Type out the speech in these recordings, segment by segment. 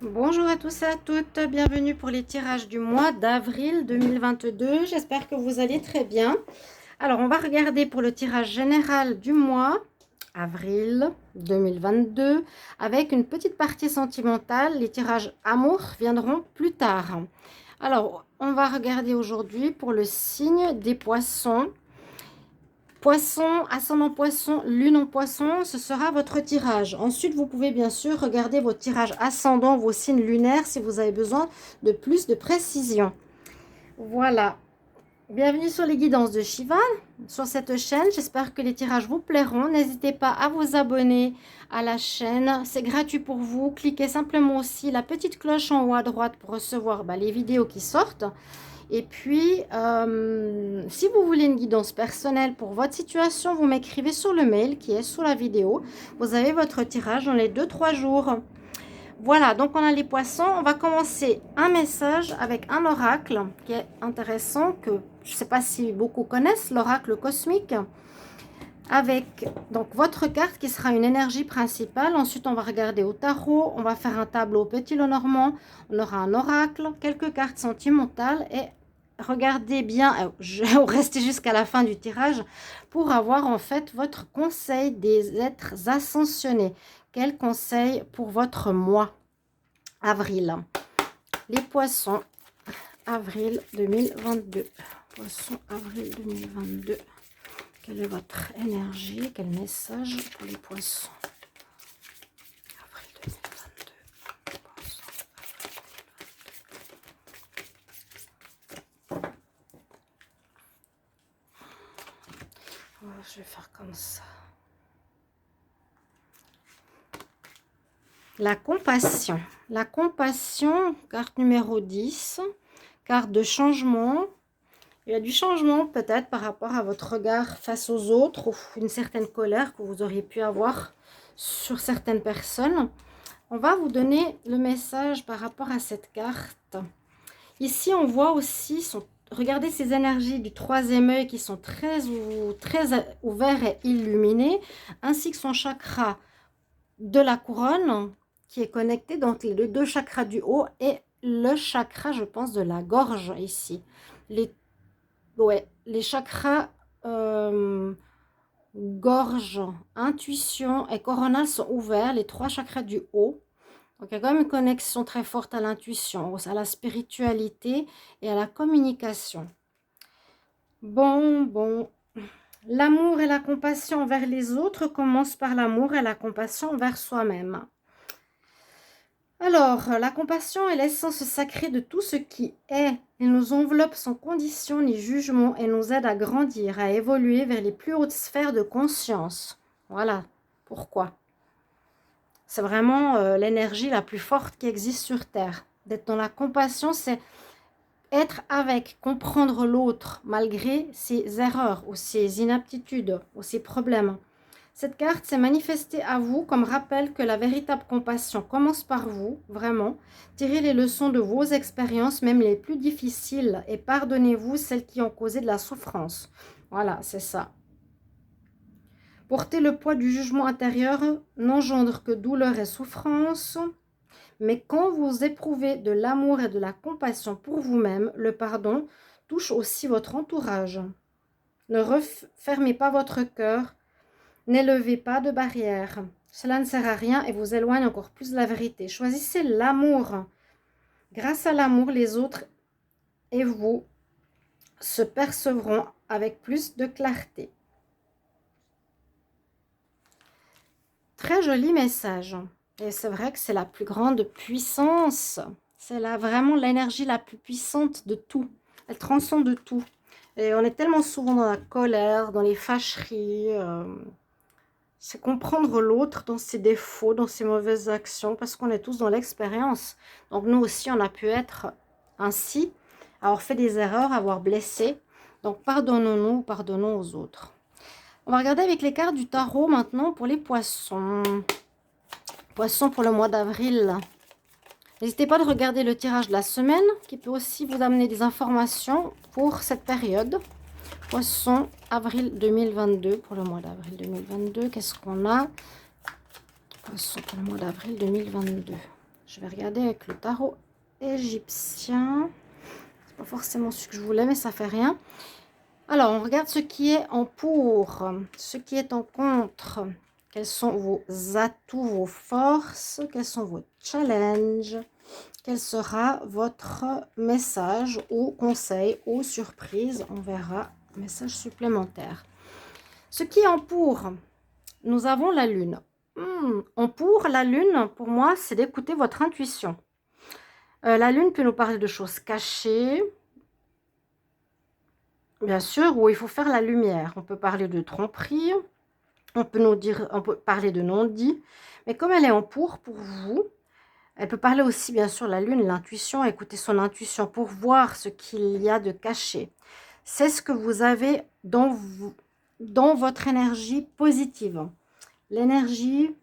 Bonjour à tous et à toutes, bienvenue pour les tirages du mois d'avril 2022. J'espère que vous allez très bien. Alors, on va regarder pour le tirage général du mois avril 2022 avec une petite partie sentimentale. Les tirages amour viendront plus tard. Alors, on va regarder aujourd'hui pour le signe des poissons. Poisson, ascendant poisson, lune en poisson, ce sera votre tirage. Ensuite, vous pouvez bien sûr regarder vos tirages ascendants, vos signes lunaires si vous avez besoin de plus de précision. Voilà. Bienvenue sur les guidances de Shiva, sur cette chaîne. J'espère que les tirages vous plairont. N'hésitez pas à vous abonner à la chaîne. C'est gratuit pour vous. Cliquez simplement aussi la petite cloche en haut à droite pour recevoir les vidéos qui sortent. Et puis, si vous voulez une guidance personnelle pour votre situation, vous m'écrivez sur le mail qui est sous la vidéo. Vous avez votre tirage dans les 2-3 jours. Voilà, donc on a les poissons. On va commencer un message avec un oracle qui est intéressant, que je ne sais pas si beaucoup connaissent, l'oracle cosmique. Avec donc votre carte qui sera une énergie principale. Ensuite, on va regarder au tarot. On va faire un tableau au petit Lenormand. On aura un oracle, quelques cartes sentimentales et regardez bien, restez jusqu'à la fin du tirage pour avoir en fait votre conseil des êtres ascensionnés. Quel conseil pour votre mois avril? Les poissons, avril 2022. Poissons, avril 2022. Quelle est votre énergie? Quel message pour les poissons? Avril 2022. Poissons, avril 2022. Oh, je vais faire comme ça. La compassion. La compassion, carte numéro 10. Carte de changement. Il y a du changement peut-être par rapport à votre regard face aux autres ou une certaine colère que vous auriez pu avoir sur certaines personnes. On va vous donner le message par rapport à cette carte. Ici, on voit aussi, regardez ces énergies du troisième œil qui sont très ouverts et illuminés, ainsi que son chakra de la couronne qui est connecté, donc les deux chakras du haut et le chakra, je pense, de la gorge ici. Les chakras gorge, intuition et coronal sont ouverts, les trois chakras du haut. Donc, il y a quand même une connexion très forte à l'intuition, à la spiritualité et à la communication. Bon. L'amour et la compassion envers les autres commencent par l'amour et la compassion envers soi-même. Alors, la compassion est l'essence sacrée de tout ce qui est. Elle nous enveloppe sans condition ni jugement et nous aide à grandir, à évoluer vers les plus hautes sphères de conscience. Voilà pourquoi. C'est vraiment l'énergie la plus forte qui existe sur Terre. D'être dans la compassion, c'est être avec, comprendre l'autre malgré ses erreurs ou ses inaptitudes ou ses problèmes. Cette carte s'est manifestée à vous comme rappel que la véritable compassion commence par vous, vraiment. Tirez les leçons de vos expériences, même les plus difficiles, et pardonnez-vous celles qui ont causé de la souffrance. Voilà, c'est ça. Porter le poids du jugement intérieur n'engendre que douleur et souffrance. Mais quand vous éprouvez de l'amour et de la compassion pour vous-même, le pardon touche aussi votre entourage. Ne refermez pas votre cœur. N'élevez pas de barrières. Cela ne sert à rien et vous éloigne encore plus de la vérité. Choisissez l'amour. Grâce à l'amour, les autres et vous se percevront avec plus de clarté. Très joli message. Et c'est vrai que c'est la plus grande puissance. C'est vraiment l'énergie la plus puissante de tout. Elle transcende tout. Et on est tellement souvent dans la colère, dans les fâcheries. C'est comprendre l'autre dans ses défauts, dans ses mauvaises actions, parce qu'on est tous dans l'expérience. Donc nous aussi, on a pu être ainsi, avoir fait des erreurs, avoir blessé. Donc pardonnons-nous, pardonnons aux autres. On va regarder avec les cartes du tarot maintenant pour les poissons. Poissons pour le mois d'avril. N'hésitez pas à regarder le tirage de la semaine, qui peut aussi vous amener des informations pour cette période. Poisson, avril 2022, pour le mois d'avril 2022, qu'est-ce qu'on a? Poisson pour le mois d'avril 2022. Je vais regarder avec le tarot égyptien. C'est pas forcément ce que je voulais, mais ça fait rien. Alors, on regarde ce qui est en pour, ce qui est en contre. Quels sont vos atouts, vos forces? Quels sont vos challenges? Quel sera votre message ou conseil ou surprise? On verra. Message supplémentaire. Ce qui est en pour, nous avons la lune. En pour, la lune, pour moi, c'est d'écouter votre intuition. La lune peut nous parler de choses cachées, bien sûr, où il faut faire la lumière. On peut parler de tromperie, on peut parler de non-dit, mais comme elle est en pour vous, elle peut parler aussi, bien sûr, la lune, l'intuition, écouter son intuition pour voir ce qu'il y a de caché. C'est ce que vous avez dans votre énergie positive. L'énergie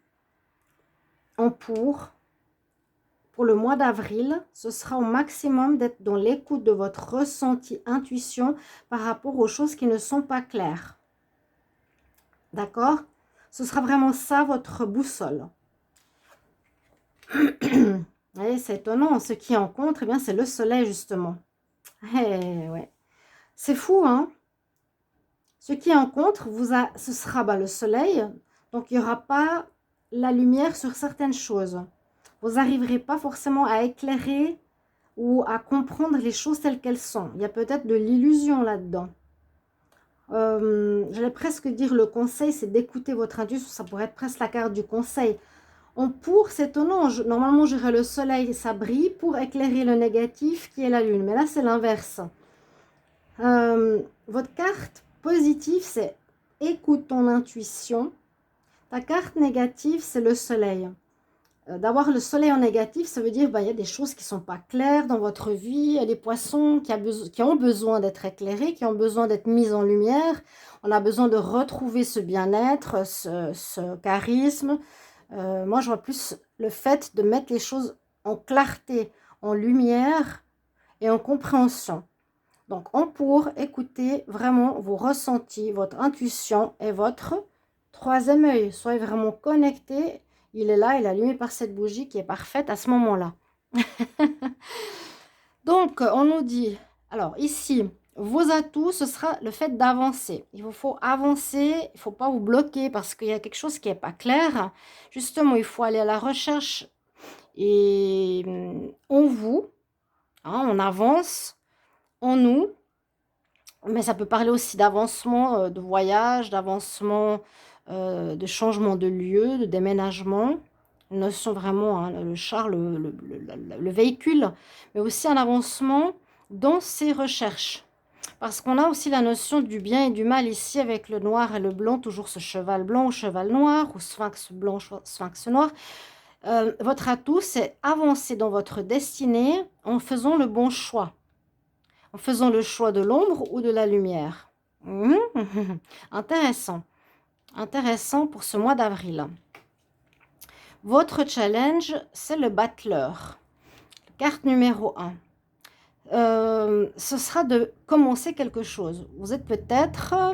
en pour le mois d'avril, ce sera au maximum d'être dans l'écoute de votre ressenti, intuition par rapport aux choses qui ne sont pas claires. D'accord? Ce sera vraiment ça votre boussole. Et c'est étonnant, ce qui en contre, eh bien, c'est le soleil justement. Ouais. C'est fou, hein? Ce qui en contre, ce sera le soleil, donc il n'y aura pas la lumière sur certaines choses. Vous n'arriverez pas forcément à éclairer ou à comprendre les choses telles qu'elles sont. Il y a peut-être de l'illusion là-dedans. J'allais presque dire le conseil, c'est d'écouter votre intuition. Ça pourrait être presque la carte du conseil. En pour, c'est étonnant. Normalement, j'aurais le soleil, ça brille pour éclairer le négatif qui est la lune. Mais là, c'est l'inverse. Votre carte positive, c'est écoute ton intuition. Ta carte négative, c'est le soleil. D'avoir le soleil en négatif, ça veut dire il y a des choses qui ne sont pas claires dans votre vie. Il y a des poissons qui ont besoin d'être éclairés, qui ont besoin d'être mis en lumière. On a besoin de retrouver ce bien-être, ce charisme. Moi, je vois plus le fait de mettre les choses en clarté, en lumière et en compréhension. Donc, on pour écouter vraiment vos ressentis, votre intuition et votre troisième œil. Soyez vraiment connectés. Il est là, il est allumé par cette bougie qui est parfaite à ce moment-là. Donc, on nous dit, alors ici, vos atouts, ce sera le fait d'avancer. Il vous faut avancer, il ne faut pas vous bloquer parce qu'il y a quelque chose qui n'est pas clair. Justement, il faut aller à la recherche et en vous, hein, on avance en nous. Mais ça peut parler aussi d'avancement de voyage, d'avancement de changement de lieu, de déménagement. Une notion vraiment, hein, le char, le véhicule, mais aussi un avancement dans ses recherches. Parce qu'on a aussi la notion du bien et du mal ici avec le noir et le blanc, toujours ce cheval blanc ou cheval noir, ou sphinx blanc, sphinx noir. Votre atout, c'est avancer dans votre destinée en faisant le bon choix. En faisant le choix de l'ombre ou de la lumière. Intéressant. Intéressant pour ce mois d'avril. Votre challenge, c'est le battleur. Carte numéro 1. Ce sera de commencer quelque chose. Vous êtes peut-être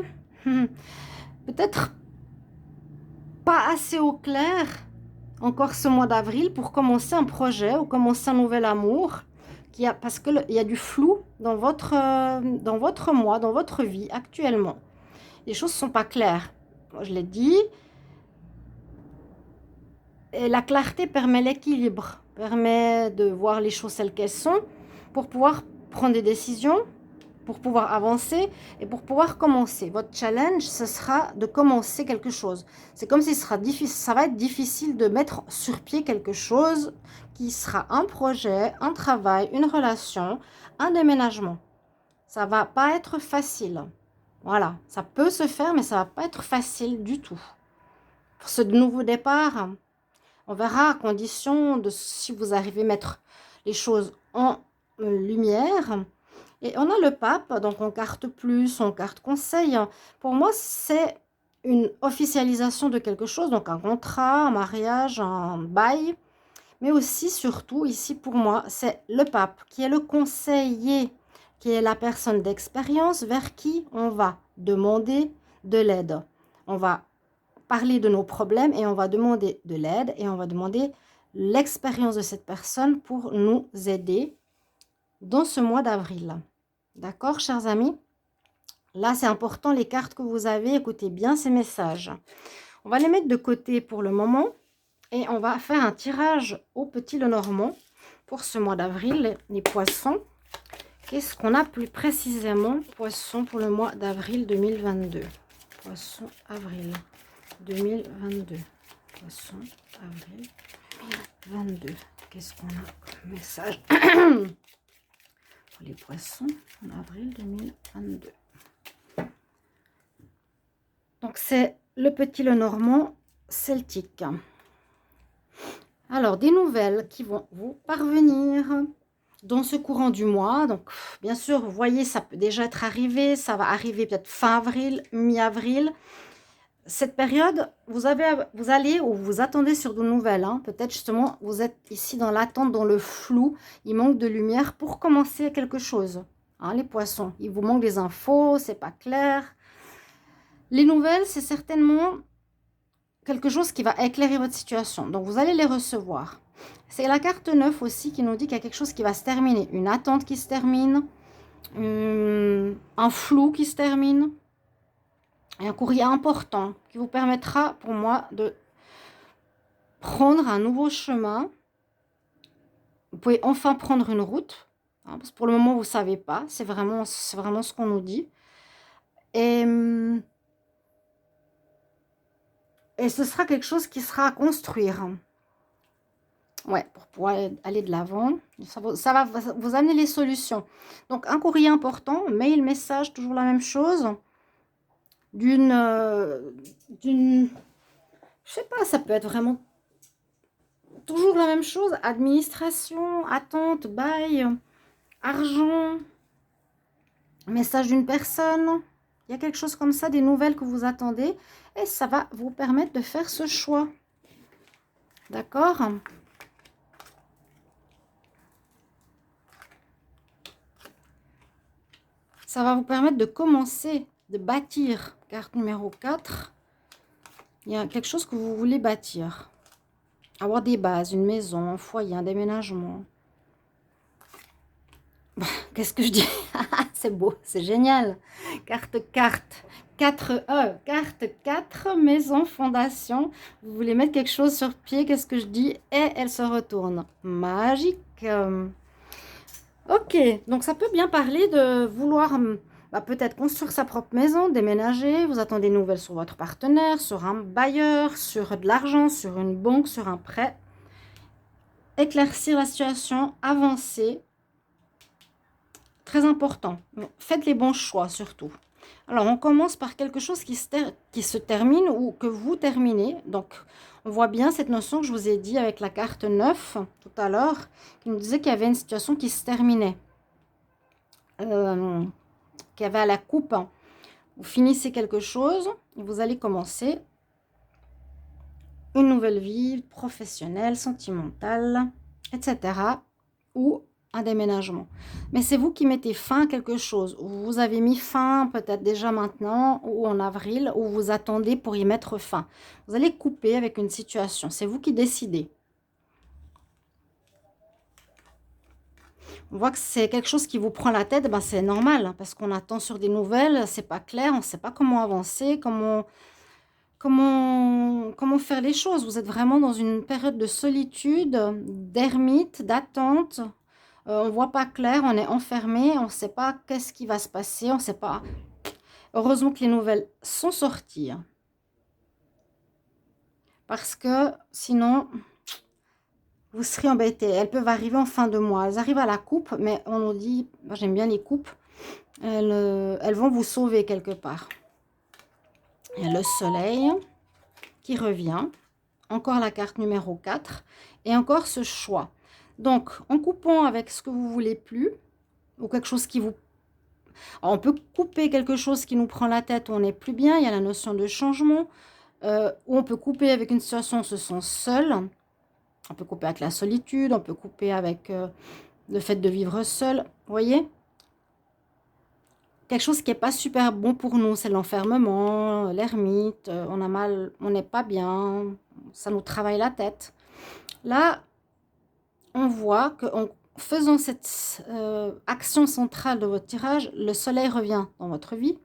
pas assez au clair encore ce mois d'avril pour commencer un projet ou commencer un nouvel amour. Parce qu'il y a du flou dans votre mois, dans votre vie actuellement. Les choses ne sont pas claires. Moi, je l'ai dit. Et la clarté permet l'équilibre, permet de voir les choses telles qu'elles sont pour pouvoir prendre des décisions, pour pouvoir avancer et pour pouvoir commencer. Votre challenge, ce sera de commencer quelque chose. C'est comme si ça va être difficile de mettre sur pied quelque chose qui sera un projet, un travail, une relation, un déménagement. Ça va pas être facile. Voilà, ça peut se faire, mais ça va pas être facile du tout. Pour ce nouveau départ, on verra à condition de si vous arrivez à mettre les choses en lumière. Et on a le pape, donc en carte plus, en carte conseil. Pour moi, c'est une officialisation de quelque chose, donc un contrat, un mariage, un bail. Mais aussi, surtout, ici, pour moi, c'est le pape qui est le conseiller, qui est la personne d'expérience vers qui on va demander de l'aide. On va parler de nos problèmes et on va demander de l'aide et on va demander l'expérience de cette personne pour nous aider dans ce mois d'avril. D'accord, chers amis? Là, c'est important, les cartes que vous avez, écoutez bien ces messages. On va les mettre de côté pour le moment et on va faire un tirage au petit Lenormand pour ce mois d'avril, les poissons. Qu'est-ce qu'on a plus précisément, poissons, pour le mois d'avril 2022? Poisson, avril 2022. Poisson, avril 2022. Qu'est-ce qu'on a comme message pour les poissons en avril 2022? Donc, c'est le petit Lenormand celtique. Alors, des nouvelles qui vont vous parvenir dans ce courant du mois. Donc, bien sûr, vous voyez, ça peut déjà être arrivé. Ça va arriver peut-être fin avril, mi-avril. Cette période, vous allez ou vous attendez sur de nouvelles. Hein. Peut-être justement, vous êtes ici dans l'attente, dans le flou. Il manque de lumière pour commencer quelque chose. Hein, les poissons, il vous manque des infos, c'est pas clair. Les nouvelles, c'est certainement quelque chose qui va éclairer votre situation. Donc, vous allez les recevoir. C'est la carte 9 aussi qui nous dit qu'il y a quelque chose qui va se terminer. Une attente qui se termine. Un flou qui se termine. Et un courrier important qui vous permettra, pour moi, de prendre un nouveau chemin. Vous pouvez enfin prendre une route. Hein, parce que pour le moment, vous ne savez pas. C'est vraiment ce qu'on nous dit. Et ce sera quelque chose qui sera à construire. Ouais, pour pouvoir aller de l'avant. Ça va vous amener les solutions. Donc, un courrier important, mail, message, toujours la même chose. Je sais pas, ça peut être vraiment toujours la même chose. Administration, attente, bail, argent, message d'une personne. Il y a quelque chose comme ça, des nouvelles que vous attendez. Et ça va vous permettre de faire ce choix. D'accord ? Ça va vous permettre de commencer, de bâtir. Carte numéro 4. Il y a quelque chose que vous voulez bâtir. Avoir des bases, une maison, un foyer, un déménagement. Qu'est-ce que je dis? C'est beau, c'est génial. Carte 4E, carte 4, maison, fondation. Vous voulez mettre quelque chose sur pied, qu'est-ce que je dis? Et elle se retourne. Magique. Ok, donc ça peut bien parler de vouloir peut-être construire sa propre maison, déménager. Vous attendez des nouvelles sur votre partenaire, sur un bailleur, sur de l'argent, sur une banque, sur un prêt. Éclaircir la situation, avancer. Très important. Faites les bons choix surtout. Alors, on commence par quelque chose qui se termine ou que vous terminez. Donc, on voit bien cette notion que je vous ai dit avec la carte 9 tout à l'heure, qui nous disait qu'il y avait une situation qui se terminait, qu'il y avait à la coupe. Vous finissez quelque chose et vous allez commencer une nouvelle vie professionnelle, sentimentale, etc. Ou un déménagement. Mais c'est vous qui mettez fin à quelque chose. Vous avez mis fin peut-être déjà maintenant ou en avril, ou vous attendez pour y mettre fin. Vous allez couper avec une situation. C'est vous qui décidez. On voit que c'est quelque chose qui vous prend la tête. Ben c'est normal, hein, parce qu'on attend sur des nouvelles. C'est pas clair. On ne sait pas comment avancer, comment faire les choses. Vous êtes vraiment dans une période de solitude, d'ermite, d'attente. On ne voit pas clair, on est enfermé, on ne sait pas qu'est-ce qui va se passer, on ne sait pas. Heureusement que les nouvelles sont sorties. Parce que sinon, vous serez embêtés. Elles peuvent arriver en fin de mois. Elles arrivent à la coupe, mais on nous dit, j'aime bien les coupes, elles vont vous sauver quelque part. Il y a le soleil qui revient. Encore la carte numéro 4. Et encore ce choix. Donc, en coupant avec ce que vous voulez plus, ou quelque chose qui vous... Alors, on peut couper quelque chose qui nous prend la tête où on n'est plus bien, il y a la notion de changement, ou on peut couper avec une situation où on se sent seul, on peut couper avec la solitude, on peut couper avec le fait de vivre seul, vous voyez? Quelque chose qui n'est pas super bon pour nous, c'est l'enfermement, l'ermite, on a mal, on n'est pas bien, ça nous travaille la tête. Là, on voit qu'en faisant cette action centrale de votre tirage, le soleil revient dans votre vie.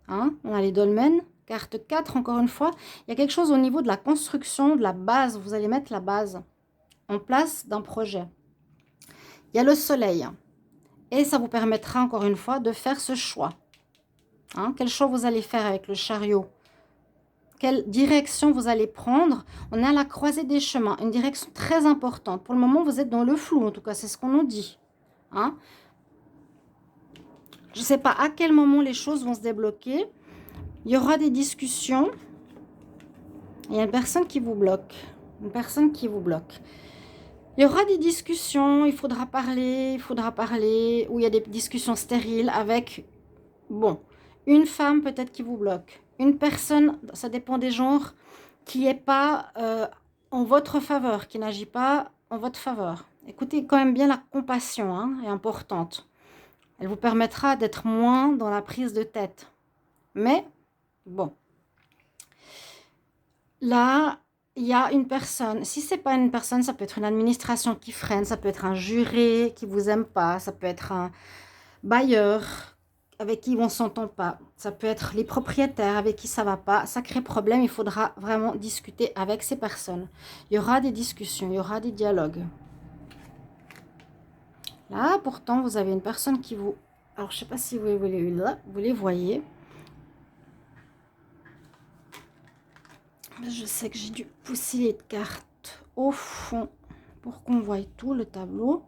Hein, on a les dolmens, carte 4, encore une fois. Il y a quelque chose au niveau de la construction, de la base. Vous allez mettre la base en place d'un projet. Il y a le soleil. Et ça vous permettra, encore une fois, de faire ce choix. Hein, quel choix vous allez faire avec le chariot? Quelle direction vous allez prendre? On est à la croisée des chemins, une direction très importante. Pour le moment, vous êtes dans le flou, en tout cas, c'est ce qu'on nous dit. Hein, je ne sais pas à quel moment les choses vont se débloquer. Il y aura des discussions. Il y a une personne qui vous bloque. Une personne qui vous bloque. Il y aura des discussions, il faudra parler, où il y a des discussions stériles avec, bon, une femme peut-être qui vous bloque. Une personne, ça dépend des genres, qui n'est pas en votre faveur, qui n'agit pas en votre faveur. Écoutez quand même bien, la compassion hein, est importante. Elle vous permettra d'être moins dans la prise de tête. Mais, bon. Là, il y a une personne. Si ce n'est pas une personne, ça peut être une administration qui freine, ça peut être un juré qui ne vous aime pas, ça peut être un bailleur avec qui on ne s'entend pas, ça peut être les propriétaires avec qui ça ne va pas. Ça crée problème, il faudra vraiment discuter avec ces personnes. Il y aura des discussions, il y aura des dialogues. Là, pourtant, vous avez une personne qui vous... Alors, je ne sais pas si vous les voyez. Je sais que j'ai dû pousser les cartes au fond pour qu'on voie tout le tableau.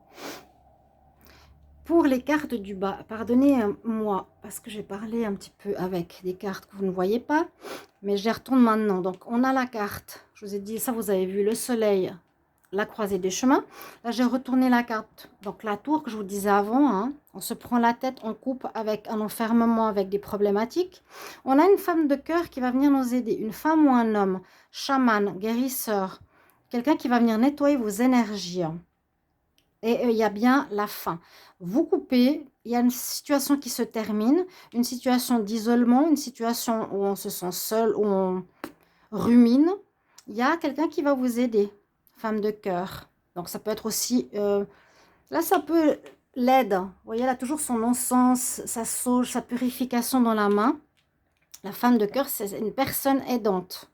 Pour les cartes du bas, pardonnez-moi parce que j'ai parlé un petit peu avec des cartes que vous ne voyez pas, mais je les retourne maintenant. Donc, on a la carte, je vous ai dit, ça vous avez vu, le soleil, la croisée des chemins. Là, j'ai retourné la carte, donc la tour que je vous disais avant. Hein, on se prend la tête, on coupe avec un enfermement, avec des problématiques. On a une femme de cœur qui va venir nous aider, une femme ou un homme, chaman, guérisseur, quelqu'un qui va venir nettoyer vos énergies. Et il y a bien la fin. Vous coupez, il y a une situation qui se termine, une situation d'isolement, une situation où on se sent seul, où on rumine. Il y a quelqu'un qui va vous aider, femme de cœur. Donc ça peut être aussi, là ça peut l'aide. Vous voyez, elle a toujours son encens, sa sauge, sa purification dans la main. La femme de cœur, c'est une personne aidante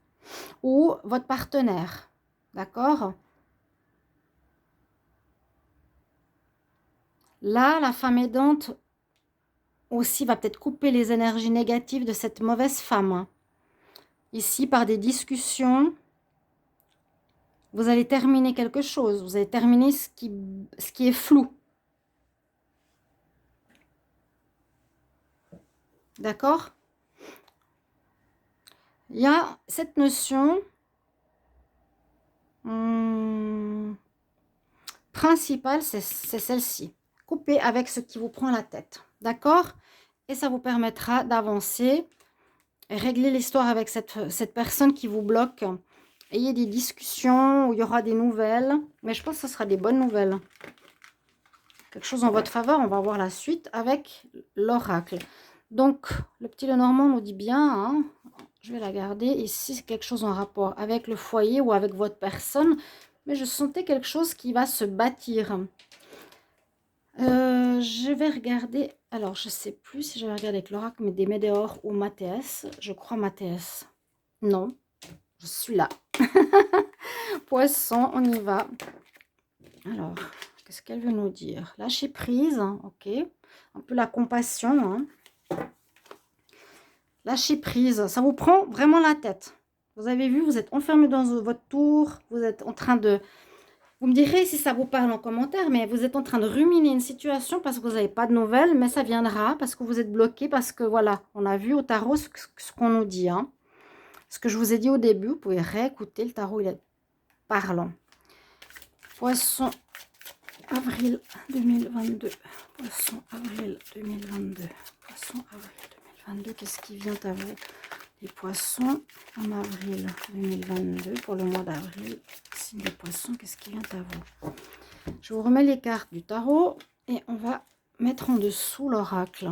ou votre partenaire. D'accord ? Là, la femme aidante aussi va peut-être couper les énergies négatives de cette mauvaise femme. Ici, par des discussions, vous allez terminer quelque chose. Vous allez terminer ce qui est flou. D'accord ? Il y a cette notion principale, c'est celle-ci. Couper avec ce qui vous prend la tête. D'accord ? Et ça vous permettra d'avancer, régler l'histoire avec cette personne qui vous bloque. Ayez des discussions où il y aura des nouvelles. Mais je pense que ce sera des bonnes nouvelles. Quelque chose en votre faveur. On va voir la suite avec l'oracle. Donc, le petit Lenormand nous dit bien, hein, je vais la garder. Ici, c'est quelque chose en rapport avec le foyer ou avec votre personne. Mais je sentais quelque chose qui va se bâtir. Je vais regarder. Alors, je ne sais plus si je vais regarder avec l'oracle, mais des Médéors ou Mathéès. Je crois Mathéès. Non, je suis là. Poisson, on y va. Alors, qu'est-ce qu'elle veut nous dire? Lâcher prise, hein, ok. Un peu la compassion. Hein. Lâcher prise, ça vous prend vraiment la tête. Vous avez vu, vous êtes enfermé dans votre tour. Vous êtes en train de... Vous me direz si ça vous parle en commentaire, mais vous êtes en train de ruminer une situation parce que vous n'avez pas de nouvelles, mais ça viendra parce que vous êtes bloqué, parce que voilà, on a vu au tarot ce qu'on nous dit. Hein. Ce que je vous ai dit au début, vous pouvez réécouter, le tarot il est parlant. Poisson, avril 2022. Poisson, avril 2022. Poisson, avril 2022, qu'est-ce qui vient à vous? Les poissons, en avril 2022, pour le mois d'avril, signe des poissons, qu'est-ce qui vient à vous? Je vous remets les cartes du tarot et on va mettre en dessous l'oracle.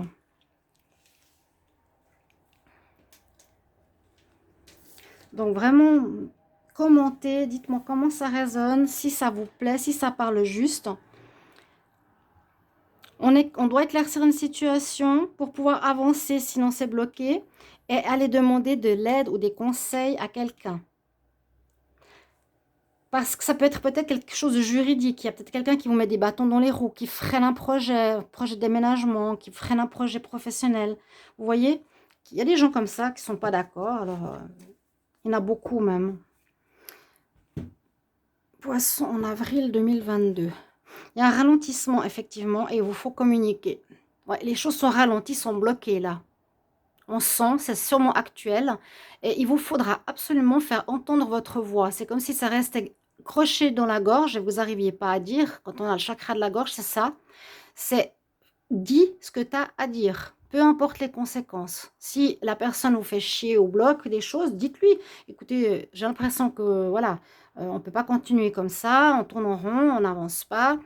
Donc vraiment, commentez, dites-moi comment ça résonne, si ça vous plaît, si ça parle juste. On doit éclaircir une situation pour pouvoir avancer, sinon c'est bloqué, et aller demander de l'aide ou des conseils à quelqu'un. Parce que ça peut être peut-être quelque chose de juridique. Il y a peut-être quelqu'un qui vous met des bâtons dans les roues, qui freine un projet de déménagement, qui freine un projet professionnel. Vous voyez, il y a des gens comme ça qui ne sont pas d'accord. Alors, il y en a beaucoup même. Poisson en avril 2022. Il y a un ralentissement, effectivement, et il vous faut communiquer. Ouais, les choses sont ralenties, sont bloquées là. On sent, c'est sûrement actuel. Et il vous faudra absolument faire entendre votre voix. C'est comme si ça restait croché dans la gorge et vous n'arriviez pas à dire. Quand on a le chakra de la gorge, c'est ça. C'est dis ce que tu as à dire. Peu importe les conséquences. Si la personne vous fait chier ou bloque des choses, dites-lui. Écoutez, j'ai l'impression que, voilà, on ne peut pas continuer comme ça. On tourne en rond, on n'avance pas.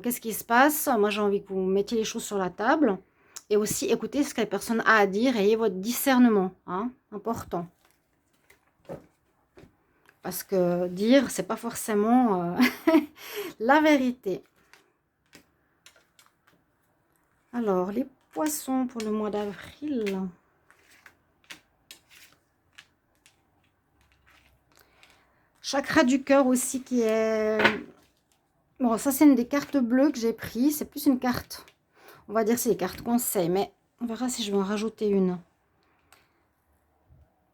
Qu'est-ce qui se passe? Moi, j'ai envie que vous mettiez les choses sur la table. Et aussi, écoutez ce que la personne a à dire et ayez votre discernement. Hein, important. Parce que dire, c'est pas forcément la vérité. Alors, les poissons pour le mois d'avril. Chakra du cœur aussi qui est... Bon, ça, c'est une des cartes bleues que j'ai pris. C'est plus une carte... On va dire que c'est des cartes conseils, mais on verra si je vais en rajouter une.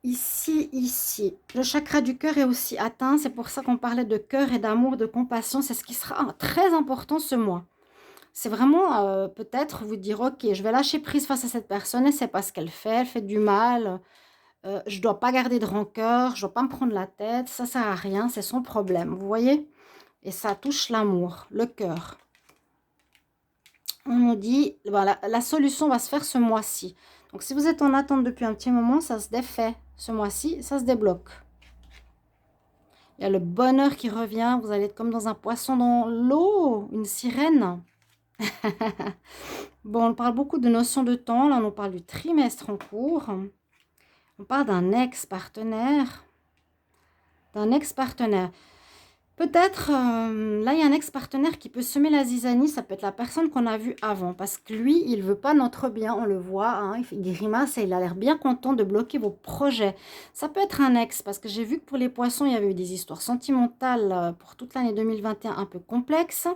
Ici. Le chakra du cœur est aussi atteint. C'est pour ça qu'on parlait de cœur et d'amour, de compassion. C'est ce qui sera très important ce mois. C'est vraiment peut-être vous dire, ok, je vais lâcher prise face à cette personne et c'est pas ce qu'elle fait du mal. Je ne dois pas garder de rancœur, je ne dois pas me prendre la tête, ça ne sert à rien, c'est son problème, vous voyez? Et ça touche l'amour, le cœur. On nous dit, voilà, la solution va se faire ce mois-ci. Donc, si vous êtes en attente depuis un petit moment, ça se défait. Ce mois-ci, ça se débloque. Il y a le bonheur qui revient. Vous allez être comme dans un poisson dans l'eau, une sirène. Bon, on parle beaucoup de notions de temps. Là, on parle du trimestre en cours. On parle d'un ex-partenaire. Peut-être, là, il y a un ex-partenaire qui peut semer la zizanie. Ça peut être la personne qu'on a vue avant. Parce que lui, il ne veut pas notre bien. On le voit. Hein, il fait des grimaces et il a l'air bien content de bloquer vos projets. Ça peut être un ex. Parce que j'ai vu que pour les poissons, il y avait eu des histoires sentimentales pour toute l'année 2021 un peu complexes.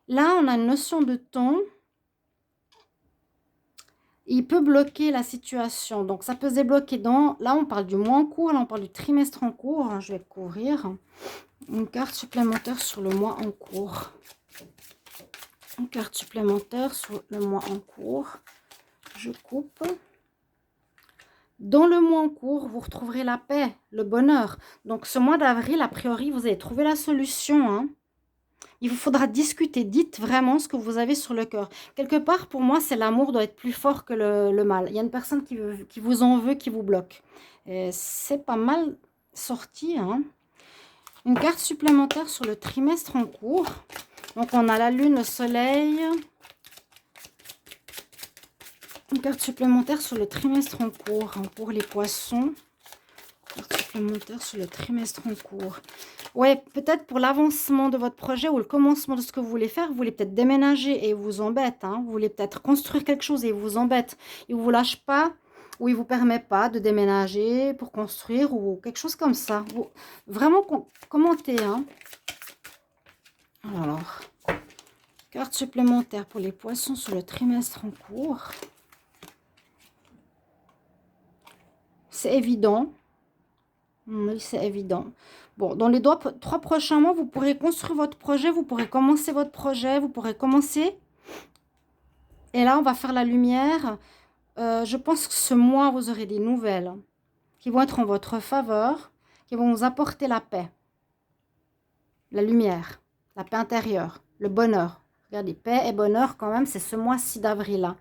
Là, on a une notion de temps. Il peut bloquer la situation. Donc, ça peut se débloquer dans... Là, on parle du mois en cours. Là, on parle du trimestre en cours. Je vais le couvrir. Une carte supplémentaire sur le mois en cours. Une carte supplémentaire sur le mois en cours. Je coupe. Dans le mois en cours, vous retrouverez la paix, le bonheur. Donc, ce mois d'avril, a priori, vous allez trouver la solution. Hein. Il vous faudra discuter. Dites vraiment ce que vous avez sur le cœur. Quelque part, pour moi, c'est l'amour doit être plus fort que le mal. Il y a une personne qui vous en veut, qui vous bloque. C'est pas mal sorti, hein. Une carte supplémentaire sur le trimestre en cours. Donc, on a la lune, le soleil. Une carte supplémentaire sur le trimestre en cours. Hein, pour les poissons. Carte supplémentaire sur le trimestre en cours. Ouais, peut-être pour l'avancement de votre projet ou le commencement de ce que vous voulez faire. Vous voulez peut-être déménager et il vous embête. Hein, vous voulez peut-être construire quelque chose et il vous embête. Il ne vous lâche pas. Ou il ne vous permet pas de déménager pour construire ou quelque chose comme ça. Vous, vraiment, commentez. Hein. Alors, carte supplémentaire pour les poissons sur le trimestre en cours. C'est évident. Oui, c'est évident. Bon, dans les 3 prochains mois, vous pourrez construire votre projet, vous pourrez commencer votre projet, vous pourrez commencer. Et là, on va faire la lumière. Je pense que ce mois, vous aurez des nouvelles qui vont être en votre faveur, qui vont vous apporter la paix, la lumière, la paix intérieure, le bonheur. Regardez, paix et bonheur quand même, c'est ce mois-ci d'avril. Là,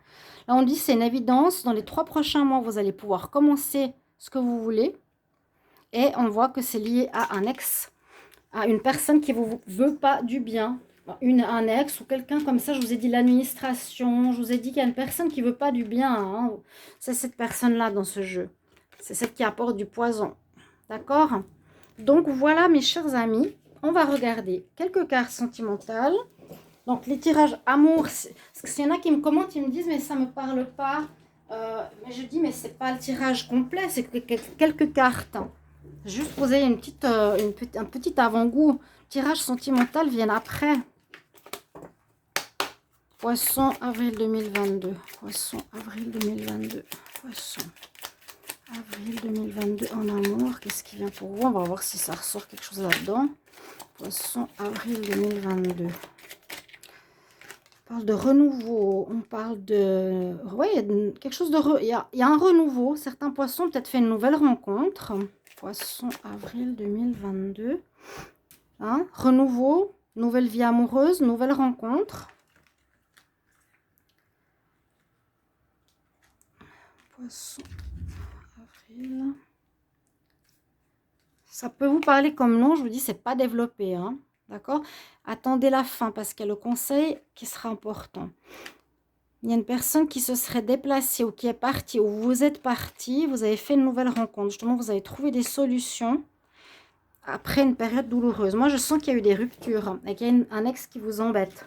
on dit c'est une évidence. Dans les 3 prochains mois, vous allez pouvoir commencer ce que vous voulez. Et on voit que c'est lié à un ex, à une personne qui ne vous veut pas du bien. Un ex ou quelqu'un comme ça, je vous ai dit l'administration, je vous ai dit qu'il y a une personne qui ne veut pas du bien. Hein. C'est cette personne-là dans ce jeu. C'est celle qui apporte du poison. D'accord? Donc voilà mes chers amis, on va regarder quelques cartes sentimentales. Donc les tirages amour, parce qu'il y en a qui me commentent, ils me disent mais ça me parle pas. Mais je dis mais c'est pas le tirage complet, c'est que quelques cartes. Juste poser un petit avant-goût. Tirage sentimental viennent après. Poisson, avril 2022. Poisson, avril 2022. Poisson, avril 2022 en amour. Qu'est-ce qui vient pour vous? On va voir si ça ressort quelque chose là-dedans. Poisson, avril 2022. On parle de renouveau. On parle de... Oui, quelque chose de... Il y a un renouveau. Certains poissons peut-être fait une nouvelle rencontre. Poisson, avril 2022. Hein? Renouveau, nouvelle vie amoureuse, nouvelle rencontre. Poisson, avril. Ça peut vous parler comme nom, je vous dis, c'est pas développé. Hein? D'accord? Attendez la fin parce qu'il y a le conseil qui sera important. Il y a une personne qui se serait déplacée ou qui est partie, ou vous êtes parti, vous avez fait une nouvelle rencontre. Justement, vous avez trouvé des solutions après une période douloureuse. Moi, je sens qu'il y a eu des ruptures et qu'il y a un ex qui vous embête.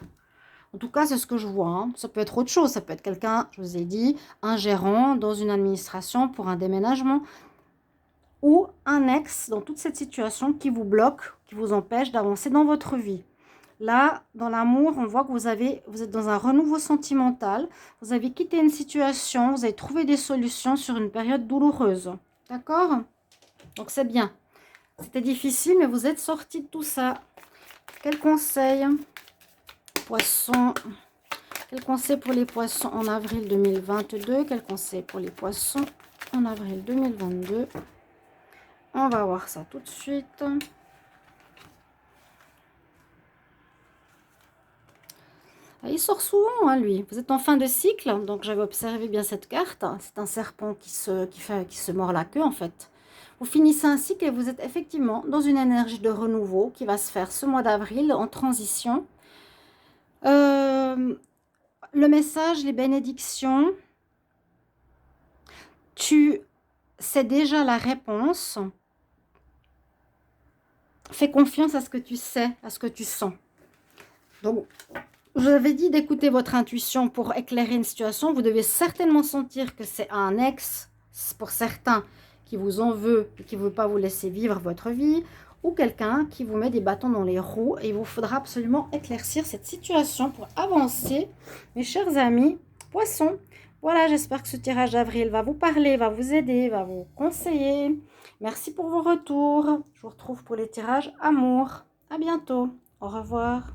En tout cas, c'est ce que je vois. Hein. Ça peut être autre chose. Ça peut être quelqu'un, je vous ai dit, un gérant dans une administration pour un déménagement. Ou un ex dans toute cette situation qui vous bloque, qui vous empêche d'avancer dans votre vie. Là, dans l'amour, on voit que vous êtes dans un renouveau sentimental. Vous avez quitté une situation, vous avez trouvé des solutions sur une période douloureuse. D'accord? Donc, c'est bien. C'était difficile, mais vous êtes sorti de tout ça. Quel conseil? Poisson. Quel conseil pour les poissons en avril 2022? Quel conseil pour les poissons en avril 2022? On va voir ça tout de suite. Il sort souvent, hein, lui. Vous êtes en fin de cycle, donc j'avais observé bien cette carte. C'est un serpent qui se mord la queue, en fait. Vous finissez un cycle et vous êtes effectivement dans une énergie de renouveau qui va se faire ce mois d'avril en transition. Le message, les bénédictions, tu sais déjà la réponse. Fais confiance à ce que tu sais, à ce que tu sens. Donc, je vous avais dit d'écouter votre intuition pour éclairer une situation. Vous devez certainement sentir que c'est un ex, pour certains, qui vous en veut et qui ne veut pas vous laisser vivre votre vie, ou quelqu'un qui vous met des bâtons dans les roues. Et il vous faudra absolument éclaircir cette situation pour avancer. Mes chers amis, poissons, voilà, j'espère que ce tirage d'avril va vous parler, va vous aider, va vous conseiller. Merci pour vos retours. Je vous retrouve pour les tirages amour. À bientôt. Au revoir.